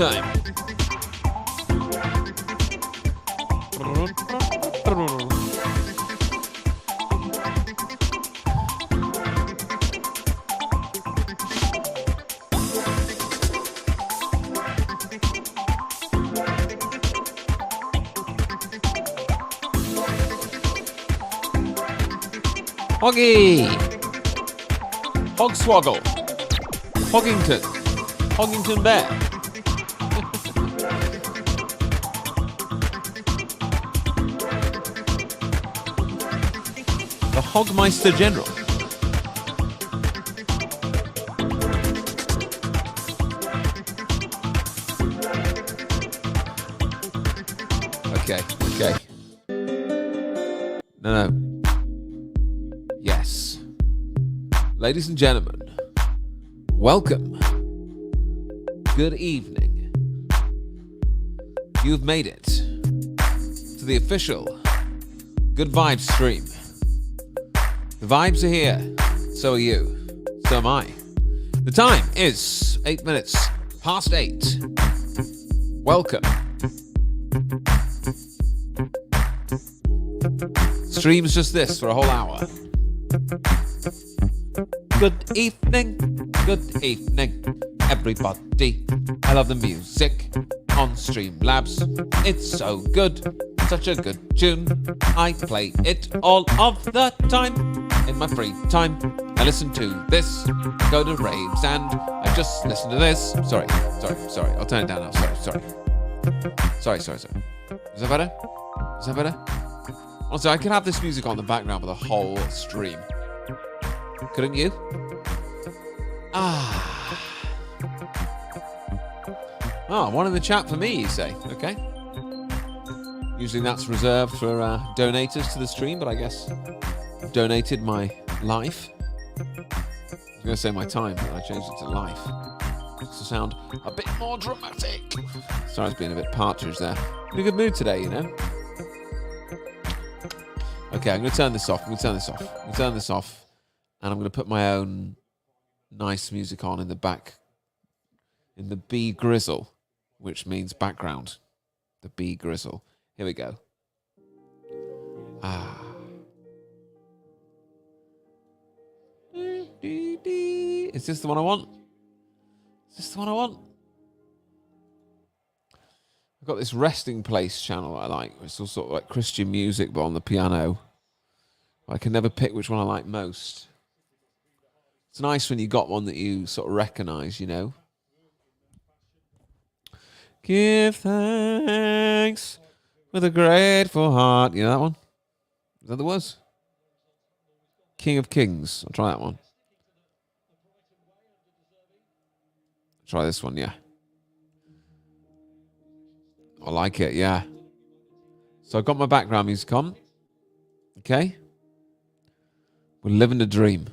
time. Hoggy! Hogswoggle! Hoggington! Hoggington Bear! The Hogmeister General. Okay. No. Yes. Ladies and gentlemen, welcome. Good evening. You've made it to the official Good Vibes stream. The vibes are here. So are you. So am I. The time is 8 minutes past 8. Welcome. Stream's just this for a whole hour. Good evening, everybody. I love the music on Streamlabs. It's so good, such a good tune. I play it all of the time. In my free time, I listen to this, go to raves, and I just listen to this. Sorry. I'll turn it down now. Sorry. Is that better? Also, I could have this music on the background for the whole stream. Couldn't you? One in the chat for me, you say. Okay. Usually that's reserved for donators to the stream, but I guess I've donated my life. I was going to say my time, but I changed it to life. Just to sound a bit more dramatic. Sorry, I was being a bit partridge there. In a good mood today, you know. Okay, I'm going to turn this off. And I'm going to put my own nice music on in the back. In the B grizzle, which means background. The B grizzle. Here we go. Is this the one I want? I've got this resting place channel I like. It's all sort of like Christian music, but on the piano. I can never pick which one I like most. It's nice when you got one that you sort of recognise, you know. Give thanks with a grateful heart. You know that one? Is that the words? King of Kings. I'll try that one. Try this one, yeah. I like it, yeah. So I've got my background music on. Okay? We're living the dream.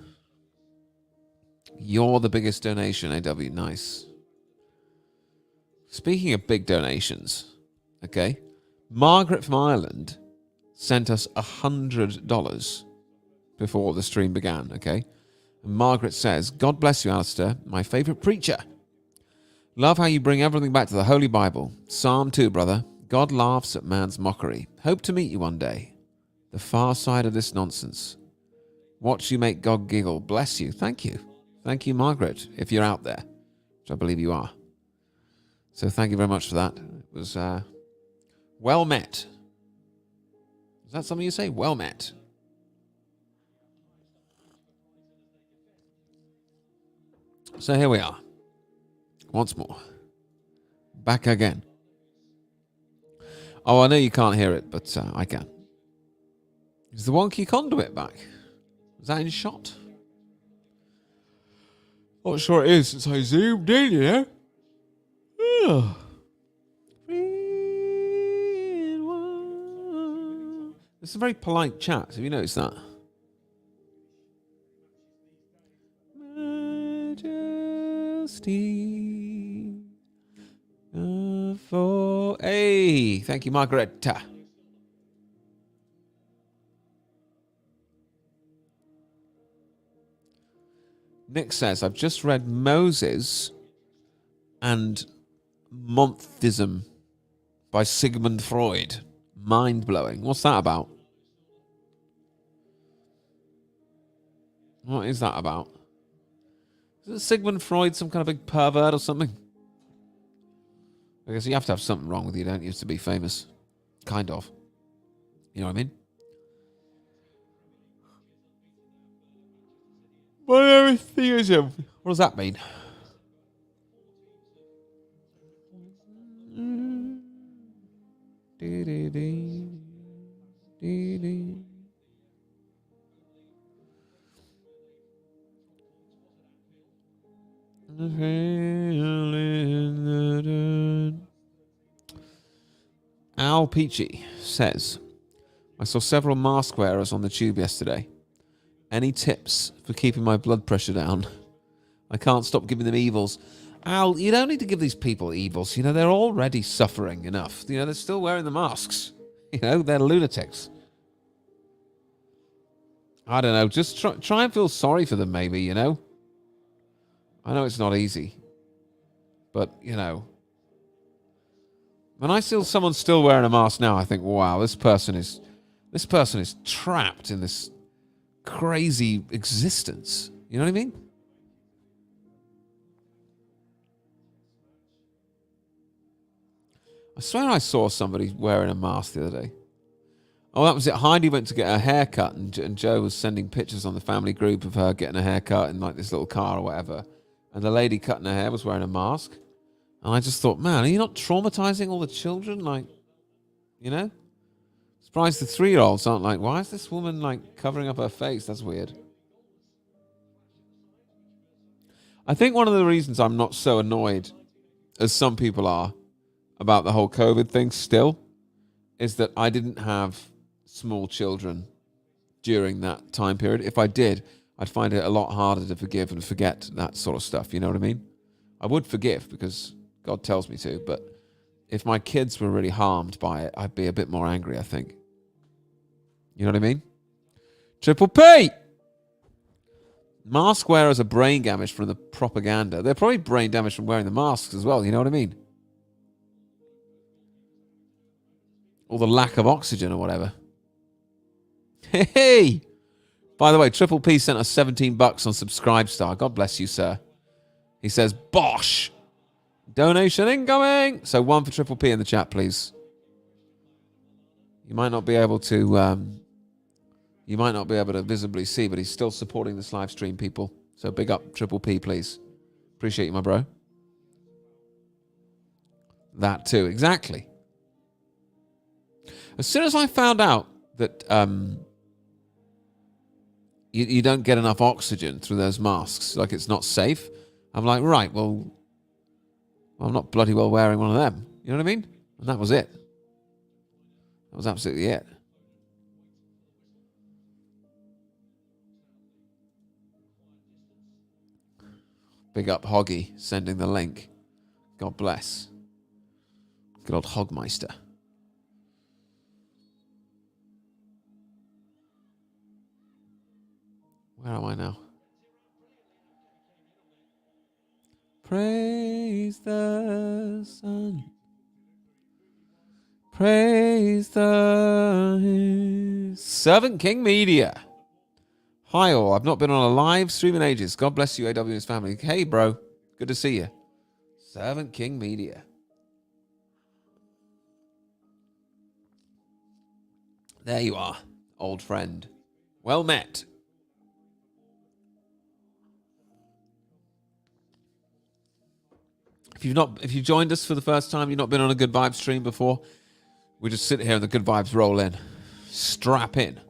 You're the biggest donation, AW. Nice. Speaking of big donations, okay? Margaret from Ireland sent us $100 before the stream began, okay? And Margaret says, God bless you, Alistair, my favourite preacher. Love how you bring everything back to the Holy Bible. Psalm 2, brother. God laughs at man's mockery. Hope to meet you one day. The far side of this nonsense. Watch you make God giggle. Bless you. Thank you. Thank you, Margaret, if you're out there, which I believe you are. So thank you very much for that. It was well met. Is that something you say? Well met. So here we are. Once more. Back again. Oh, I know you can't hear it, but I can. Is the wonky conduit back? Is that in shot? Not sure it is since I zoomed in, you know? This is a very polite chat. Have you noticed that? Majesty. Hey, thank you, Margaret. Nick says, I've just read Moses and Monthism by Sigmund Freud. Mind-blowing. What's that about? What is that about? Is Sigmund Freud some kind of big pervert or something? I guess you have to have something wrong with you, don't you, to be famous? Kind of. You know what I mean? What does that mean? Al Peachy says, I saw several mask wearers on the tube yesterday. Any tips for keeping my blood pressure down? I can't stop giving them evils. Al, you don't need to give these people evils. You know, they're already suffering enough. You know, they're still wearing the masks. You know, they're lunatics. I don't know. Just try and feel sorry for them, maybe, you know? I know it's not easy. But, you know, when I see someone still wearing a mask now, I think, wow, this person is trapped in this crazy existence. You know what I mean? I swear I saw somebody wearing a mask the other day. Oh, that was it. Heidi went to get her hair cut, and Joe was sending pictures on the family group of her getting a haircut in like this little car or whatever. And the lady cutting her hair was wearing a mask. And I just thought, man, are you not traumatizing all the children? Like, you know? Surprised the 3-year-olds aren't like, why is this woman like covering up her face? That's weird. I think one of the reasons I'm not so annoyed as some people are about the whole COVID thing still is that I didn't have small children during that time period. If I did, I'd find it a lot harder to forgive and forget that sort of stuff. You know what I mean? I would forgive because God tells me to, but if my kids were really harmed by it, I'd be a bit more angry, I think. You know what I mean? Triple P! Mask wearers are brain damaged from the propaganda. They're probably brain damaged from wearing the masks as well. You know what I mean? Or the lack of oxygen or whatever. Hey! By the way, Triple P sent us $17 on Subscribestar. God bless you, sir. He says, Bosh! Donation incoming! So one for Triple P in the chat, please. You might not be able to visibly see, but he's still supporting this live stream, people. So big up Triple P, please. Appreciate you, my bro. That too, exactly. As soon as I found out that you don't get enough oxygen through those masks, like it's not safe, I'm like, right, well, I'm not bloody well wearing one of them. You know what I mean? And that was it. That was absolutely it. Big up Hoggy, sending the link. God bless. Good old Hogmeister. Where am I now? Praise the Son. Praise the Servant King Media. Hi all, I've not been on a live stream in ages. God bless you, AW and his family. Hey bro, good to see you. Servant King Media. There you are, old friend. Well met. If you've joined us for the first time, you've not been on a Good Vibes stream before, we just sit here and the Good Vibes roll in. Strap in.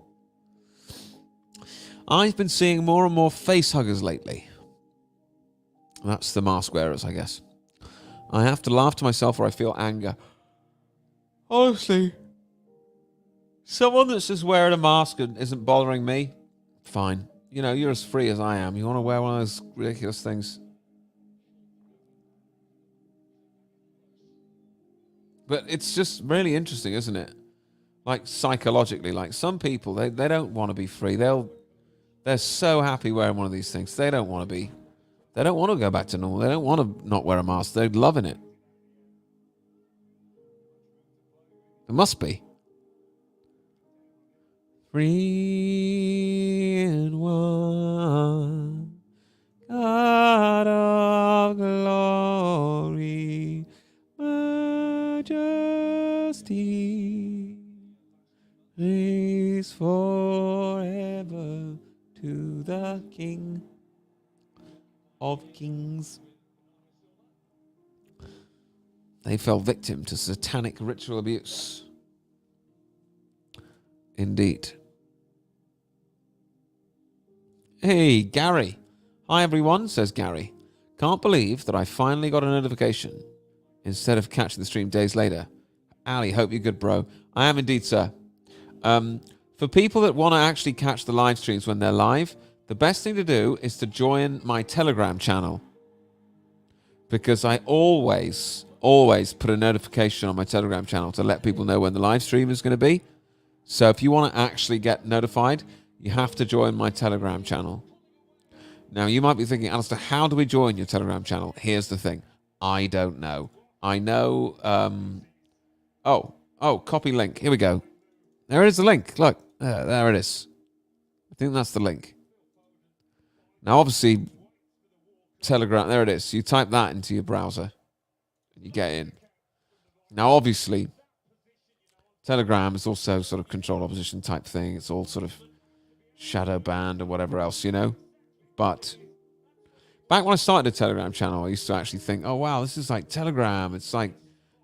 I've been seeing more and more face huggers lately. That's the mask wearers, I guess. I have to laugh to myself or I feel anger. Honestly, someone that's just wearing a mask and isn't bothering me, fine. You know, you're as free as I am. You want to wear one of those ridiculous things? But it's just really interesting, isn't it? Like psychologically, like some people, they don't want to be free. They're so happy wearing one of these things. They don't want to go back to normal. They don't want to not wear a mask. They're loving it. It must be. Three in one, God of glory, majesty, praise forever to the King of Kings. They fell victim to satanic ritual abuse. Indeed. Hey, Gary. Hi, everyone, says Gary. Can't believe that I finally got a notification instead of catching the stream days later. Ali, hope you're good, bro. I am indeed, sir. For people that want to actually catch the live streams when they're live, the best thing to do is to join my Telegram channel. Because I always put a notification on my Telegram channel to let people know when the live stream is going to be. So if you want to actually get notified, you have to join my Telegram channel. Now, you might be thinking, Alistair, how do we join your Telegram channel? Here's the thing. I don't know. I know... copy link. Here we go. There is the link. Look, there it is. I think that's the link. Now, obviously, Telegram, there it is. You type that into your browser and you get in. Now, obviously, Telegram is also sort of control opposition type thing. It's all sort of shadow banned or whatever else, you know. But back when I started a Telegram channel, I used to actually think, oh, wow, this is like Telegram. It's like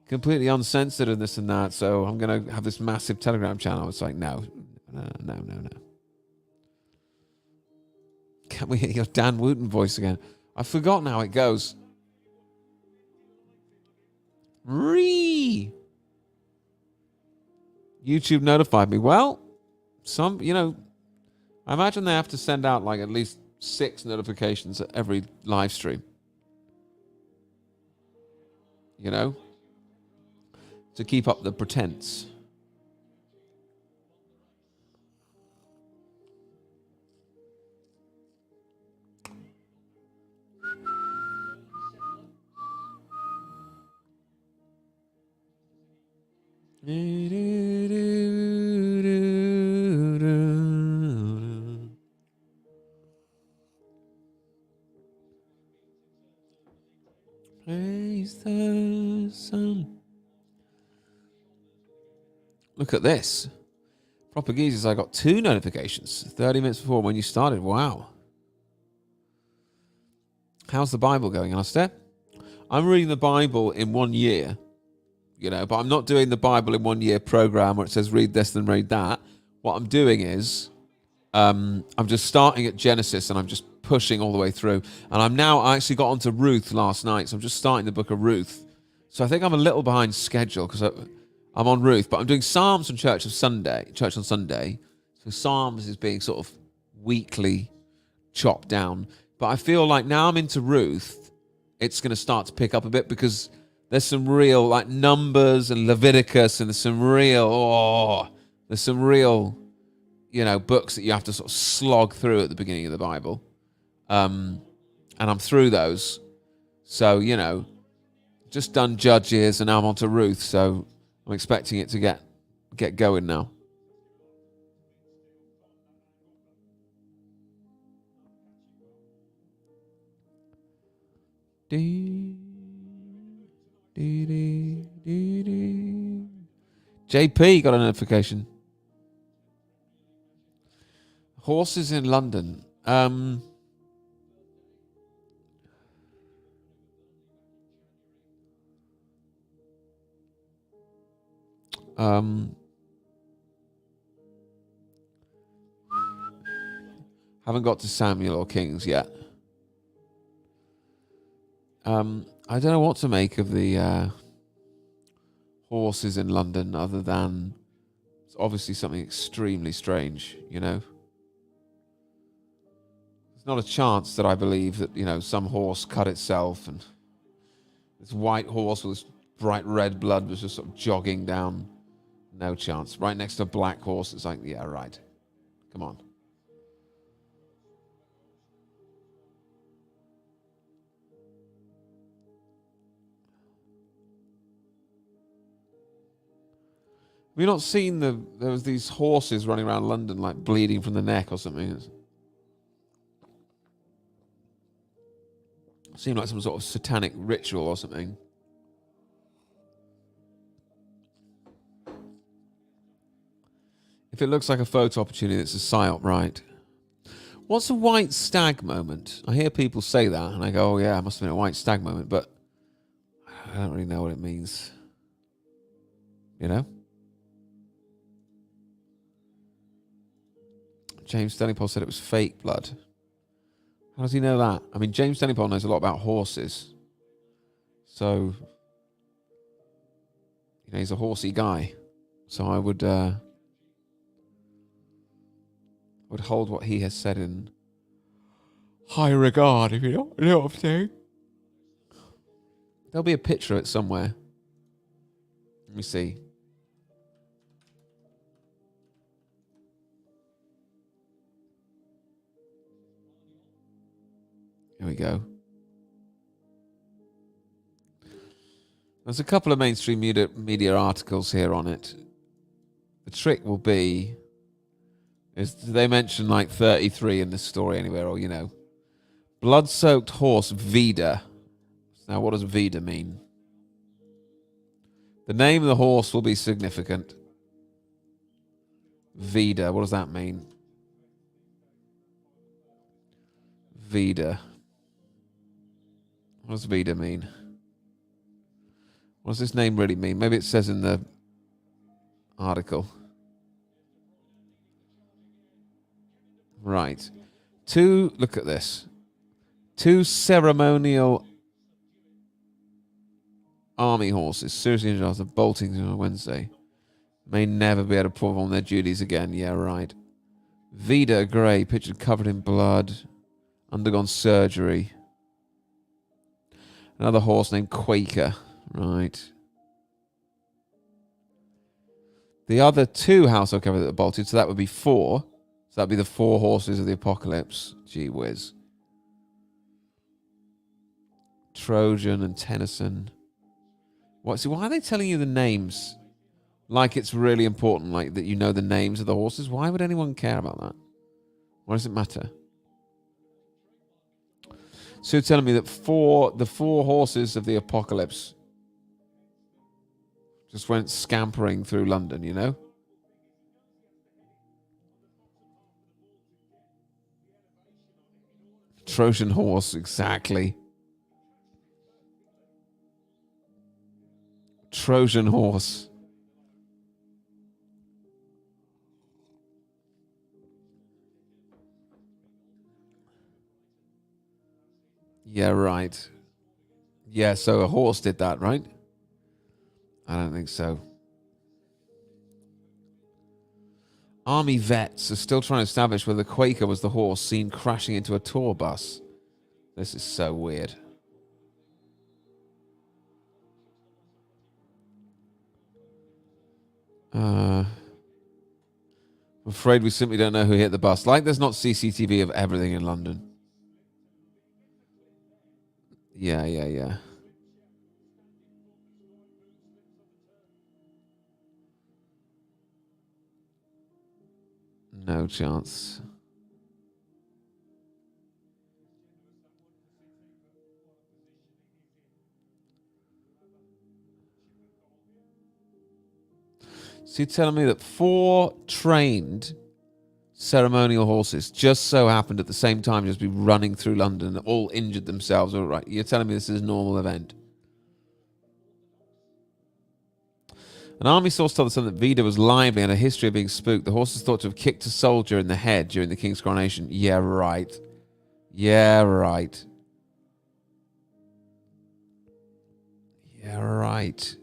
completely uncensored and this and that. So I'm going to have this massive Telegram channel. It's like, no. Can we hear your Dan Wooten voice again? I've forgotten how it goes. YouTube notified me. Well, I imagine they have to send out like at least 6 notifications at every live stream. You know? To keep up the pretense. Praise the sun. Look at this. Portuguese, I got 2 notifications 30 minutes before when you started. Wow. How's the Bible going, Alistair? I'm reading the Bible in 1 year, but I'm not doing the Bible in 1 year program where it says read this and read that. What I'm doing is I'm just starting at Genesis and I'm just pushing all the way through. And I actually got onto Ruth last night, so I'm just starting the book of Ruth. So I think I'm a little behind schedule because I'm on Ruth, but I'm doing Psalms on Church on Sunday. So Psalms is being sort of weekly chopped down. But I feel like now I'm into Ruth, it's going to start to pick up a bit because there's some real like Numbers and Leviticus, and there's some real books that you have to sort of slog through at the beginning of the Bible. And I'm through those. So, just done Judges and now I'm on to Ruth. So I'm expecting it to get going now. JP got a notification. Horses in London. Haven't got to Samuel or Kings yet. I don't know what to make of the horses in London other than it's obviously something extremely strange, There's not a chance that I believe that, some horse cut itself and this white horse with this bright red blood was just sort of jogging down. No chance. Right next to a black horse, it's like, yeah, right. Come on. Have you not seen there was these horses running around London like bleeding from the neck or something? It seemed like some sort of satanic ritual or something. If it looks like a photo opportunity, it's a psyop, right? What's a white stag moment? I hear people say that, and I go, oh yeah, it must have been a white stag moment, but I don't really know what it means. You know? James Stellingpole said it was fake blood. How does he know that? I mean, James Stellingpole knows a lot about horses. So, he's a horsey guy. So I would hold what he has said in high regard, if you know what I'm saying. There'll be a picture of it somewhere. Let me see. Here we go. There's a couple of mainstream media articles here on it. The trick will be, is they mention like 33 in this story anywhere, or, blood-soaked horse Vida. Now, what does Vida mean? The name of the horse will be significant. Vida, what does that mean? Vida. What does Vida mean? What does this name really mean? Maybe it says in the article. Right. Look at this. 2 ceremonial army horses seriously injured after bolting on Wednesday may never be able to perform their duties again. Yeah, right. Vida Gray, pictured covered in blood, undergone surgery. Another horse named Quaker. Right. The other 2 household cover that are bolted, so that would be 4. So that'd be the 4 horses of the apocalypse. Gee whiz. Trojan and Tennyson. What? See, why are they telling you the names? Like it's really important, like that you know the names of the horses. Why would anyone care about that? Why does it matter? So you're telling me that the 4 horses of the apocalypse just went scampering through London, Trojan horse, exactly. Trojan horse. Yeah, right. Yeah, so a horse did that, right? I don't think so. Army vets are still trying to establish whether the Quaker was the horse seen crashing into a tour bus. This is so weird. I'm afraid we simply don't know who hit the bus. Like there's not CCTV of everything in London. Yeah. No chance. So you're telling me that 4 trained ceremonial horses just so happened at the same time just be running through London, all injured themselves? All right, you're telling me this is a normal event? An army source told the Sun that Vida was lively and had a history of being spooked. The horse is thought to have kicked a soldier in the head during the king's coronation. Yeah, right. Yeah, right. Yeah, right.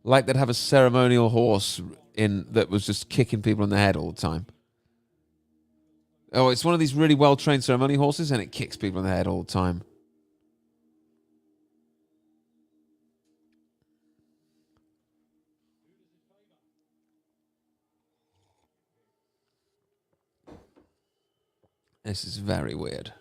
Like they'd have a ceremonial horse in that was just kicking people in the head all the time. Oh, it's one of these really well-trained ceremonial horses and it kicks people in the head all the time. This is very weird.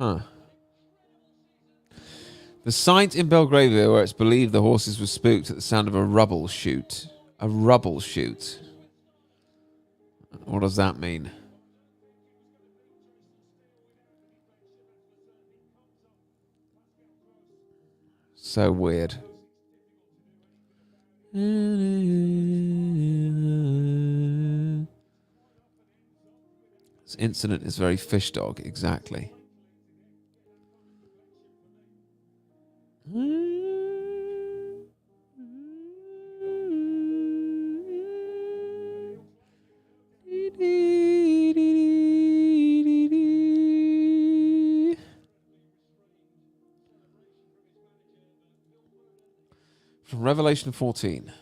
Huh. The site in Belgravia where it's believed the horses were spooked at the sound of a rubble shoot. A rubble shoot. What does that mean? So weird. This incident is very fish dog, exactly. From Revelation 14.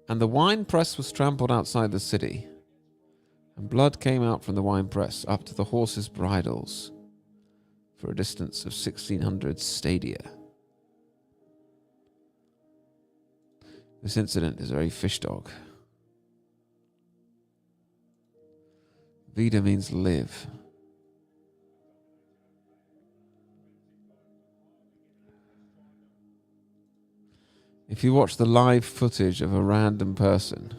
And the wine press was trampled outside the city, and blood came out from the wine press up to the horses' bridles for a distance of 1,600 stadia. This incident is very fish dog. Vida means live. If you watch the live footage of a random person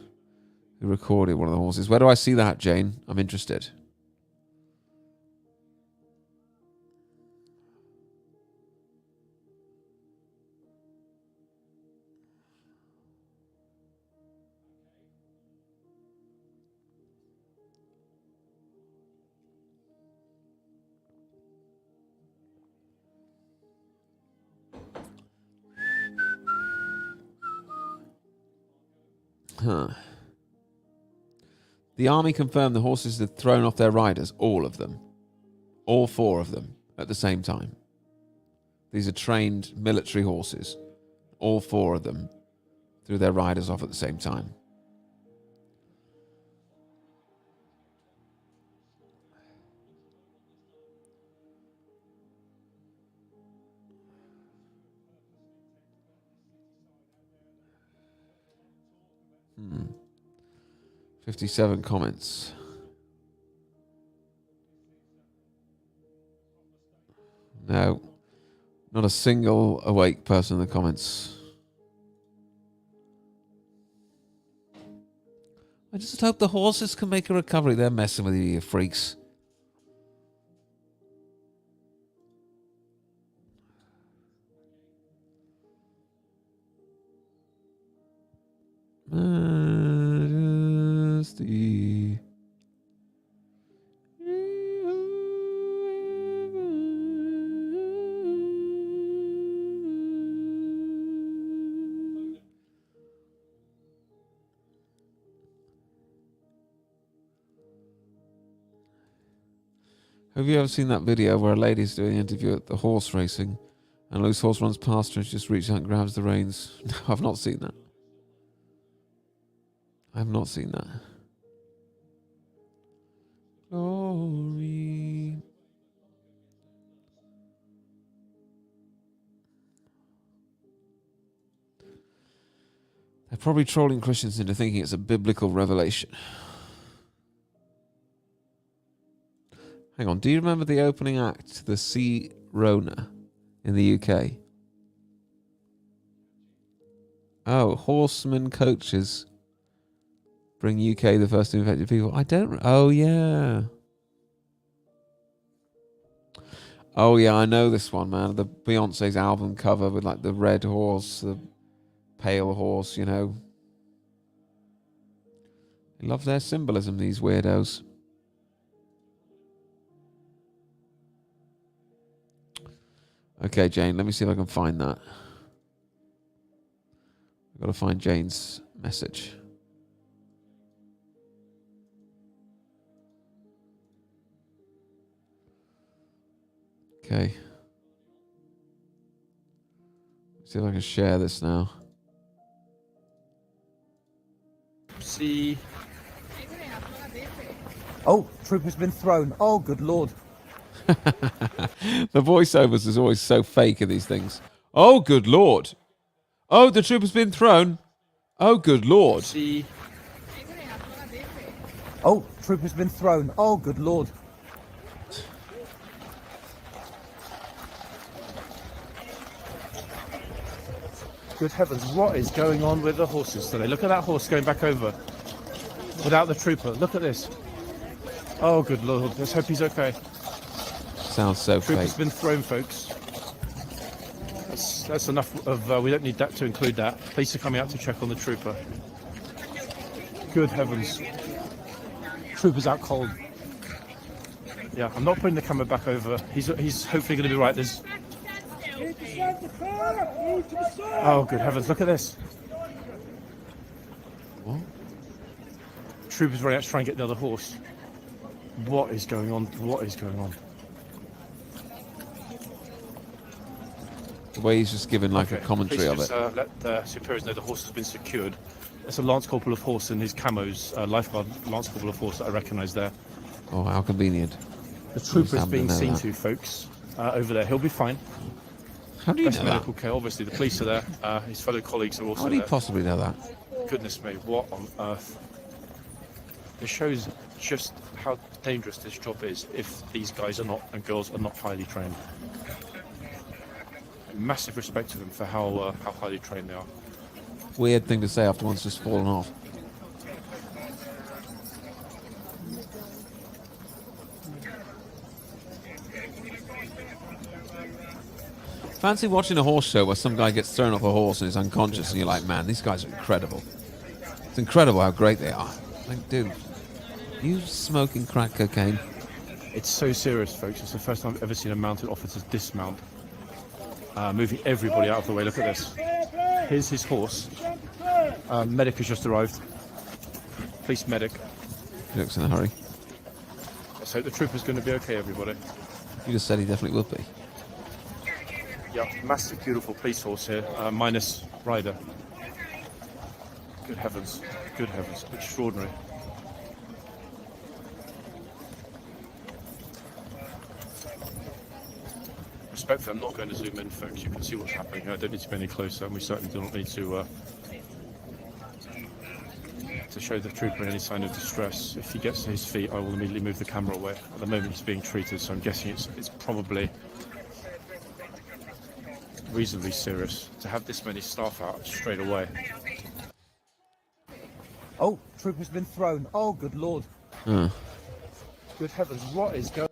who recorded one of the horses, where do I see that, Jane? I'm interested. Huh. The army confirmed the horses had thrown off their riders, all of them. All 4 of them at the same time. These are trained military horses. All 4 of them threw their riders off at the same time. Hmm. 57 comments. No. Not a single awake person in the comments. I just hope the horses can make a recovery. They're messing with you freaks. Majesty. Have you ever seen that video where a lady's doing an interview at the horse racing and a loose horse runs past her and she just reaches out and grabs the reins? No, I've not seen that. I have not seen that. Glory. They're probably trolling Christians into thinking it's a biblical revelation. Hang on, do you remember the opening act to the Sea Rona in the UK? Oh, horseman coaches bring UK the first infected people. I don't... Oh, yeah. Oh, yeah, I know this one, man. The Beyonce's album cover with, like, the red horse, the pale horse, you know. They love their symbolism, these weirdos. Okay, Jane, let me see if I can find that. I've got to find Jane's message. Okay. See if I can share this now. See. Oh, trooper's been thrown. Oh, good lord. The voiceovers is always so fake in these things. Oh, good lord. Oh, the trooper's been thrown. Oh, good lord. See. Oh, trooper's been thrown. Oh, good lord. Good heavens, what is going on with the horses today? Look at that horse going back over without the trooper. Look at this. Oh, good lord. Let's hope he's okay. Sounds so Trooper's fake. been thrown, folks. That's enough of... we don't need that to include that. Police are coming out to check on the trooper. Good heavens. Trooper's out cold. Yeah, I'm not putting the camera back over. He's hopefully going to be right. There's... Oh, good heavens, look at this. What? Trooper's running out to try and get the other horse. What is going on? What is going on? The way he's just giving like a Okay, commentary of please it. just, let the superiors know the horse has been secured. It's a Lance Corporal of Horse and his camos, lifeguard Lance Corporal of Horse that I recognise there. Oh, how convenient. The trooper is happen to being know seen that. to, folks, over there. He'll be fine. How do you Best know that? medical care, obviously. The police are there. His fellow colleagues are also How do you there. possibly know that? Goodness me, what on earth? It shows just how dangerous this job is if these guys are not and girls are not highly trained. Massive respect to them for how highly trained they are. Weird thing to say after one's just fallen off. Fancy watching a horse show where some guy gets thrown off a horse and is unconscious and you're like, man, these guys are incredible. It's incredible how great they are. Like, dude, you smoking crack cocaine? It's so serious, folks. It's the first time I've ever seen a mounted officer dismount. Moving everybody out of the way. Look at this. Here's his horse. Medic has just arrived. Police medic. He looks in a hurry. Let's hope the trooper's going to be okay, everybody. You just said he definitely will be. Yeah, massive, beautiful police horse here, minus rider. Good heavens. Good heavens. Extraordinary. Respectfully, I'm not going to zoom in, folks. You can see what's happening here. I don't need to be any closer, and we certainly do not need to show the trooper any sign of distress. If he gets to his feet, I will immediately move the camera away. At the moment, he's being treated, so I'm guessing it's probably reasonably serious to have this many staff out straight away. Oh, trooper's been thrown. Oh, good lord. Good heavens, what is going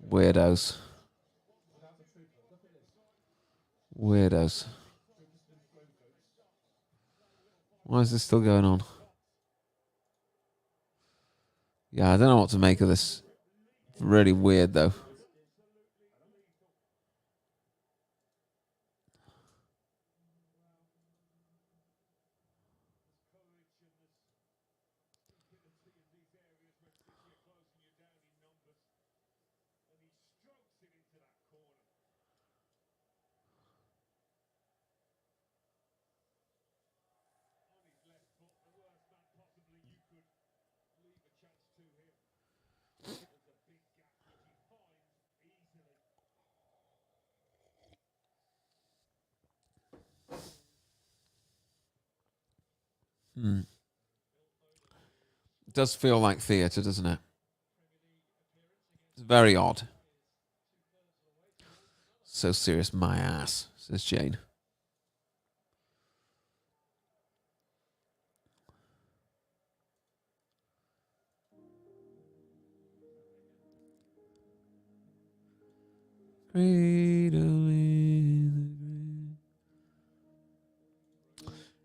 on? Weirdos. Weirdos. Why is this still going on? Yeah, I don't know what to make of this. Really weird, though. It does feel like theatre, doesn't it? It's very odd. So serious, my ass, says Jane.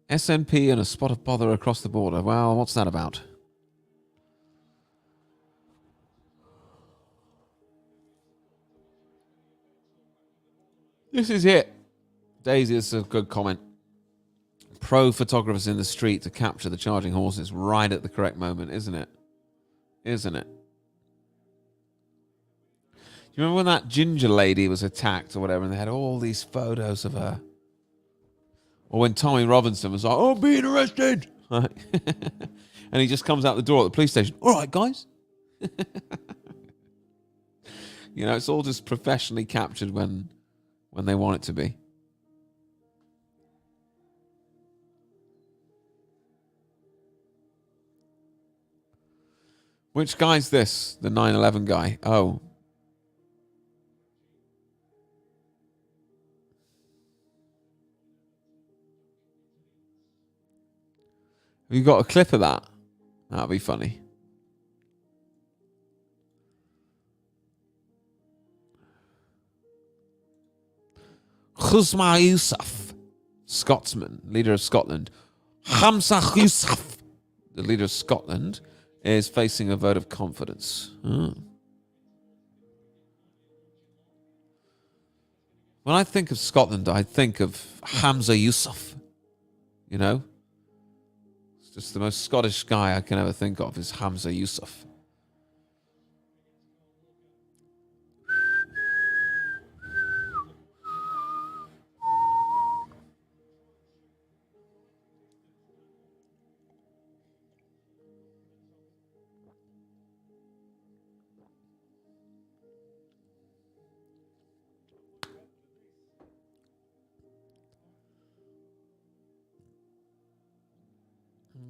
SNP and a spot of bother across the border. Well, what's that about? This is it. Daisy, this is a good comment. Pro photographers in the street to capture the charging horses right at the correct moment, isn't it? Isn't it? You remember when that ginger lady was attacked or whatever, and they had all these photos of her? Or when Tommy Robinson was like, "Oh, I'm being arrested!" and he just comes out the door at the police station. "All right, guys." You know, it's all just professionally captured when they want it to be. Which guy's this? The 9/11 guy. Oh. Have you got a clip of that? That'd be funny. Khusma Yousaf, Scotsman, leader of Scotland. Hamza Yousaf, the leader of Scotland, is facing a vote of confidence. Oh. When I think of Scotland, I think of Hamza Yousaf. You know? It's just the most Scottish guy I can ever think of is Hamza Yousaf.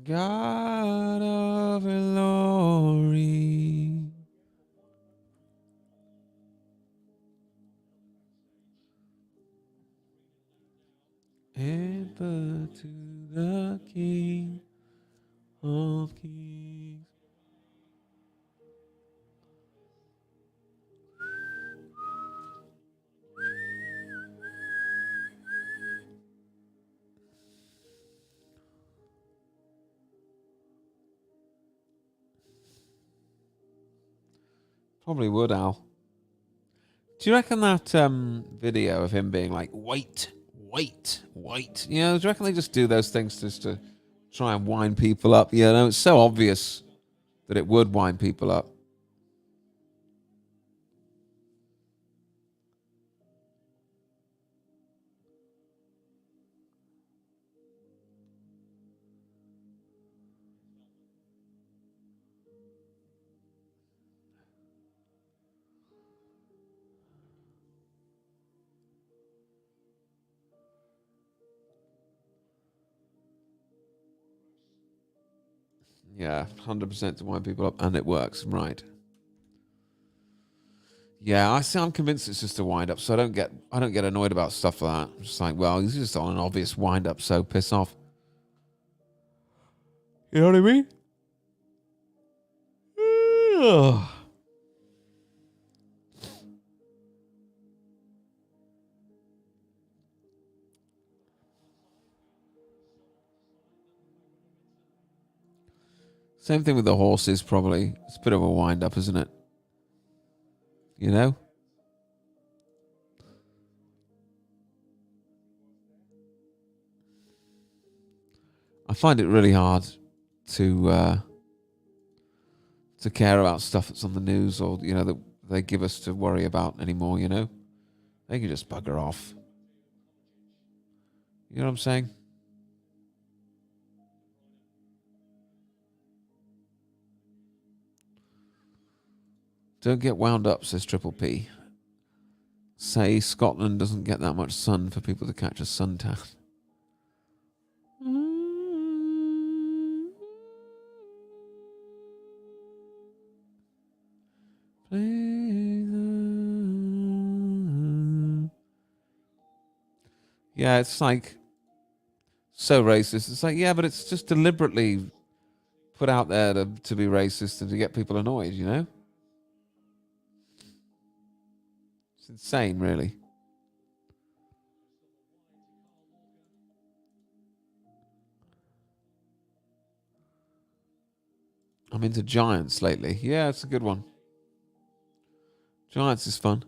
God of glory, enter to the King of Kings. Probably would, Al. Do you reckon that video of him being like, wait, wait, wait? You know, do you reckon they just do those things just to try and wind people up? You know, it's so obvious that it would wind people up. Yeah, 100% to wind people up, and it works, right? Yeah, I'm convinced it's just a wind up, so I don't get annoyed about stuff like that. I'm just like, well, he's just on an obvious wind up, so piss off. You know what I mean? Ugh. Same thing with the horses, probably. It's a bit of a wind up, isn't it? You know? I find it really hard to care about stuff that's on the news or, you know, that they give us to worry about anymore, you know? They can just bugger off. You know what I'm saying? Don't get wound up, says Triple P. Say Scotland doesn't get that much sun for people to catch a suntan. Yeah, it's like so racist. It's like, yeah, but it's just deliberately put out there to be racist and to get people annoyed, you know? It's insane, really. I'm into Giants lately. Yeah, it's a good one. Giants is fun.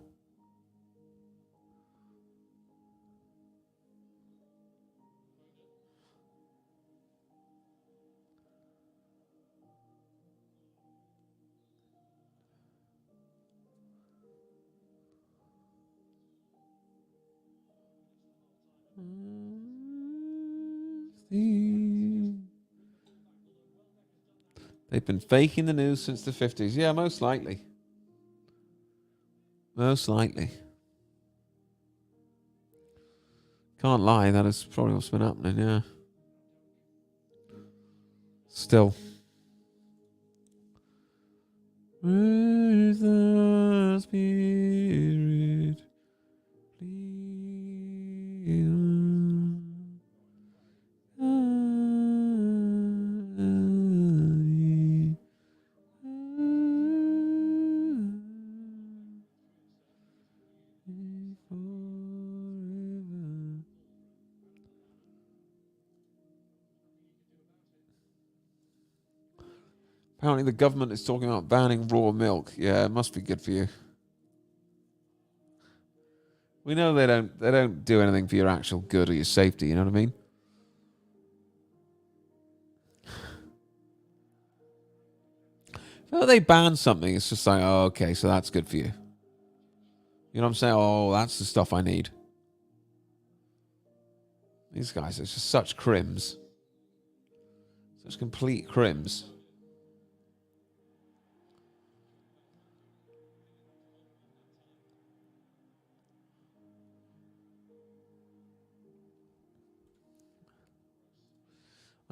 They've been faking the news since the 50s. Yeah, most likely. Most likely. Can't lie, that is probably what's been happening, yeah. Still. Where's the spirit? Please. Apparently the government is talking about banning raw milk. Yeah, it must be good for you. We know they don't do anything for your actual good or your safety, you know what I mean? If they ban something, it's just like, oh, okay, so that's good for you. You know what I'm saying? Oh, that's the stuff I need. These guys are just such crims. Such complete crims.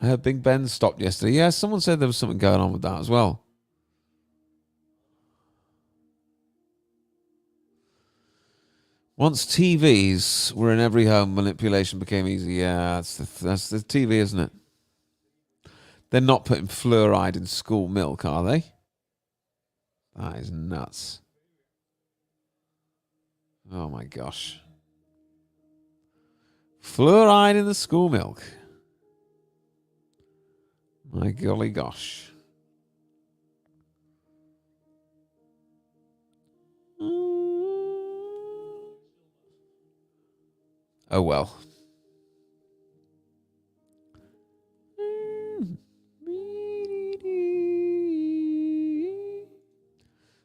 I heard Big Ben stopped yesterday. Yeah, someone said there was something going on with that as well. Once TVs were in every home, manipulation became easy. Yeah, that's the TV, isn't it? They're not putting fluoride in school milk, are they? That is nuts. Oh my gosh. Fluoride in the school milk. My golly gosh. Oh well.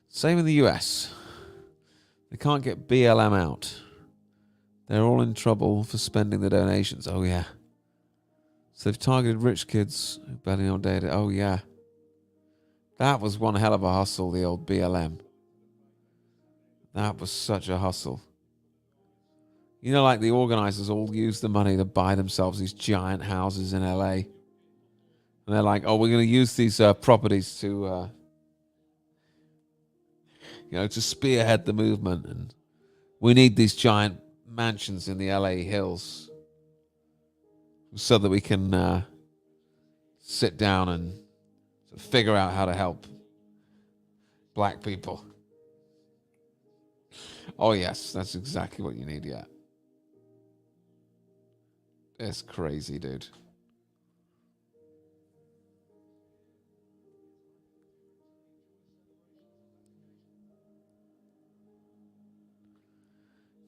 Same in the US. They can't get BLM out. They're all in trouble for spending the donations. Oh yeah. So they've targeted rich kids who barely know data. Oh yeah. That was one hell of a hustle, the old BLM. That was such a hustle. You know, like the organizers all use the money to buy themselves these giant houses in LA. And they're like, oh, we're going to use these properties to, to spearhead the movement. And we need these giant mansions in the LA hills so that we can sit down and figure out how to help black people. Oh, yes, that's exactly what you need, yeah. It's crazy, dude.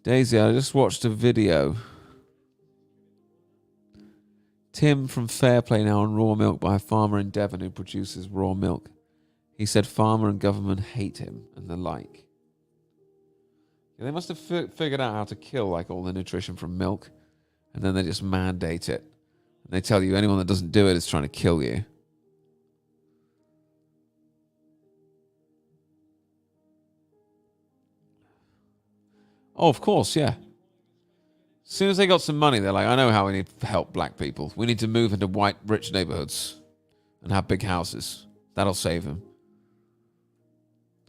Daisy, I just watched a video. Tim from Fairplay now on raw milk by a farmer in Devon who produces raw milk. He said farmer and government hate him and the like. Yeah, they must have figured out how to kill like all the nutrition from milk, and then they just mandate it. And they tell you anyone that doesn't do it is trying to kill you. Oh, of course, yeah. As soon as they got some money, they're like, I know how we need to help black people. We need to move into white, rich neighborhoods and have big houses. That'll save them.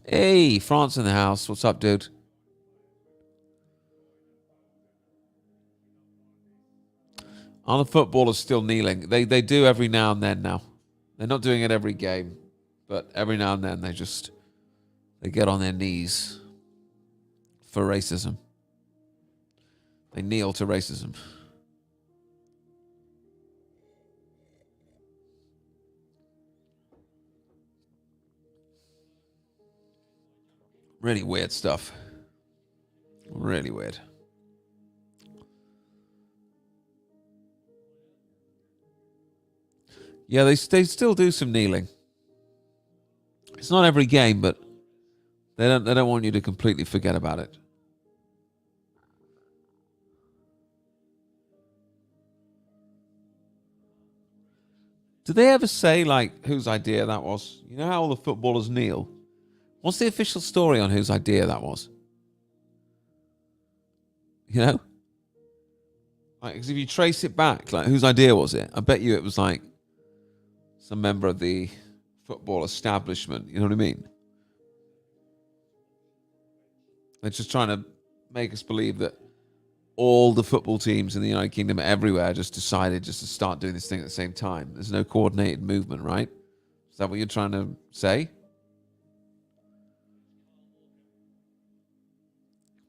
Hey, France in the house. What's up, dude? Are the footballers still kneeling? They do every now and then now. They're not doing it every game, but every now and then they get on their knees for racism. They kneel to racism. Really weird stuff. Really weird. Yeah, they still do some kneeling. It's not every game, but they don't want you to completely forget about it. Did they ever say like whose idea that was? You know how all the footballers kneel? What's the official story on whose idea that was? You know? Like, because if you trace it back, like whose idea was it? I bet you it was like some member of the football establishment. You know what I mean? They're just trying to make us believe that all the football teams in the United Kingdom everywhere just decided just to start doing this thing at the same time. There's no coordinated movement, right? Is that what you're trying to say?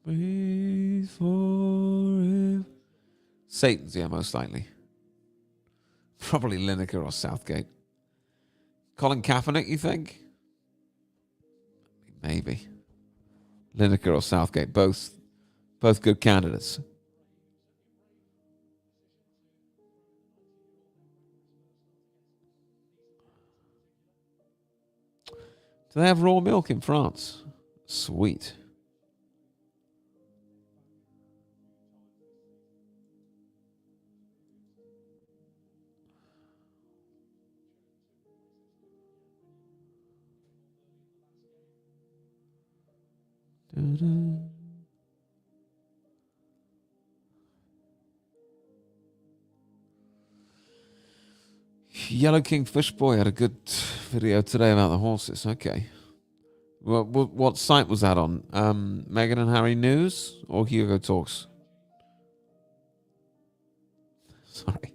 Breathe forever. Satan's, yeah, most likely. Probably Lineker or Southgate. Colin Kaepernick, you think? Maybe. Lineker or Southgate, both good candidates. Do they have raw milk in France? Sweet. Yellow King Fish Boy had a good video today about the horses. Okay. What site was that on? Meghan and Harry News or Hugo Talks? Sorry.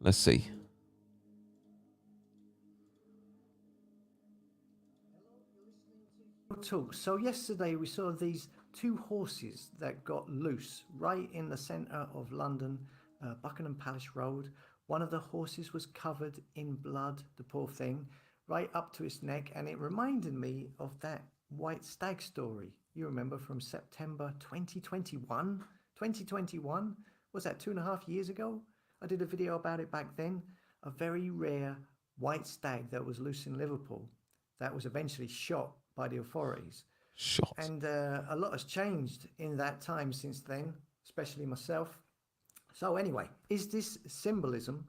Let's see. Talk. So yesterday we saw these two horses that got loose right in the centre of London, Buckingham Palace Road. One of the horses was covered in blood, the poor thing, right up to its neck, and it reminded me of that white stag story. You remember from September 2021? 2021? Was that 2.5 years ago? I did a video about it back then. A very rare white stag that was loose in Liverpool that was eventually shot by the authorities. Shot. And a lot has changed in that time since then, especially myself. So anyway, is this symbolism?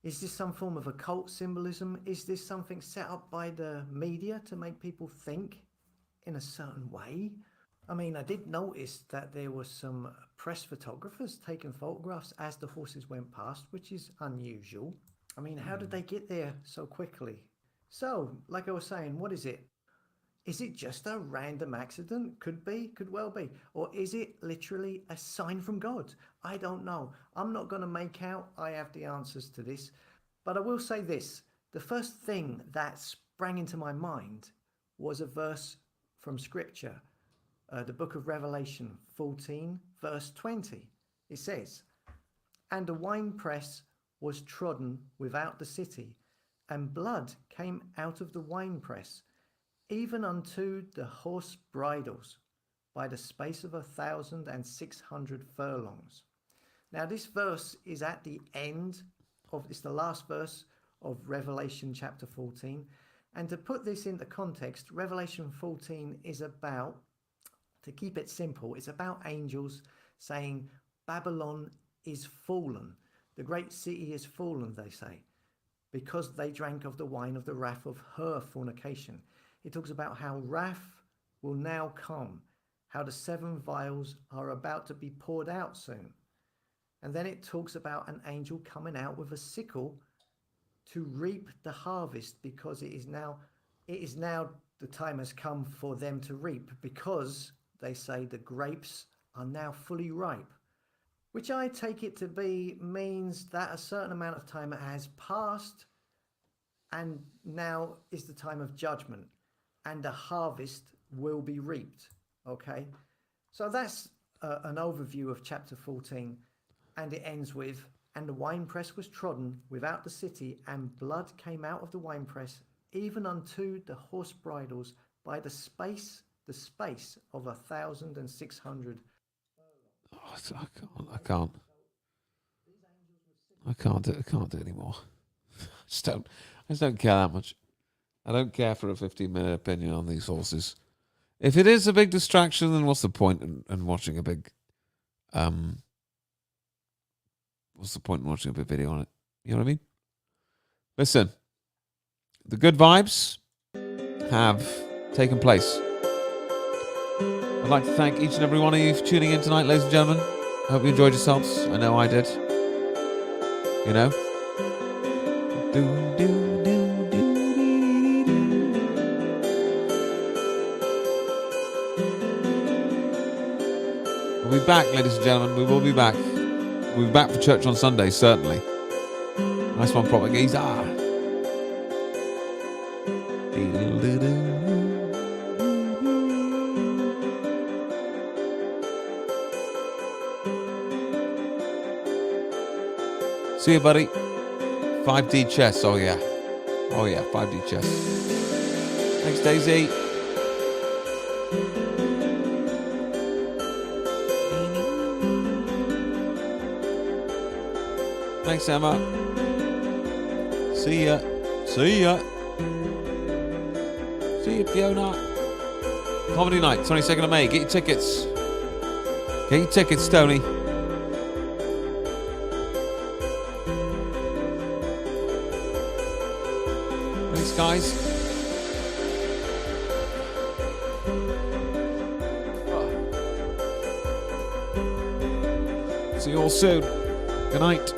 Is this some form of occult symbolism? Is this something set up by the media to make people think in a certain way? I mean, I did notice that there were some press photographers taking photographs as the horses went past, which is unusual. I mean, how did they get there so quickly? So, like I was saying, what is it? Is it just a random accident? Could be, could well be. Or is it literally a sign from God? I don't know. I'm not going to make out I have the answers to this. But I will say this. The first thing that sprang into my mind was a verse from Scripture. The book of Revelation 14, verse 20. It says, "And the winepress was trodden without the city, and blood came out of the winepress, even unto the horse bridles, by the space of 1,600 furlongs." Now this verse is at the end of, it's the last verse of Revelation chapter 14. And to put this into context, Revelation 14 is about, to keep it simple, it's about angels saying Babylon is fallen. The great city is fallen, they say, because they drank of the wine of the wrath of her fornication. It talks about how wrath will now come, how the 7 vials are about to be poured out soon. And then it talks about an angel coming out with a sickle to reap the harvest, because it is now the time has come for them to reap, because they say the grapes are now fully ripe, which I take it to be means that a certain amount of time has passed, and now is the time of judgment, and the harvest will be reaped. Okay, so that's an overview of chapter 14, and it ends with, "And the winepress was trodden without the city, and blood came out of the winepress, even unto the horse bridles, by the space of 1,600. Oh, I can't do it anymore. I just don't care that much. I don't care for a 15-minute opinion on these horses. If it is a big distraction, then what's the point in watching a big video on it? You know what I mean? Listen, the good vibes have taken place. I'd like to thank each and every one of you for tuning in tonight, ladies and gentlemen. I hope you enjoyed yourselves. I know I did. You know? We'll be back, ladies and gentlemen. We will be back. We'll be back for church on Sunday, certainly. Nice one, proper geezer. See you, buddy. 5D chess. Oh, yeah. Oh, yeah. 5D chess. Thanks, Daisy. Thanks, Emma. See ya. See ya. See you, Fiona. Comedy night, 22nd of May. Get your tickets. Get your tickets, Tony. Thanks, guys. See you all soon. Good night.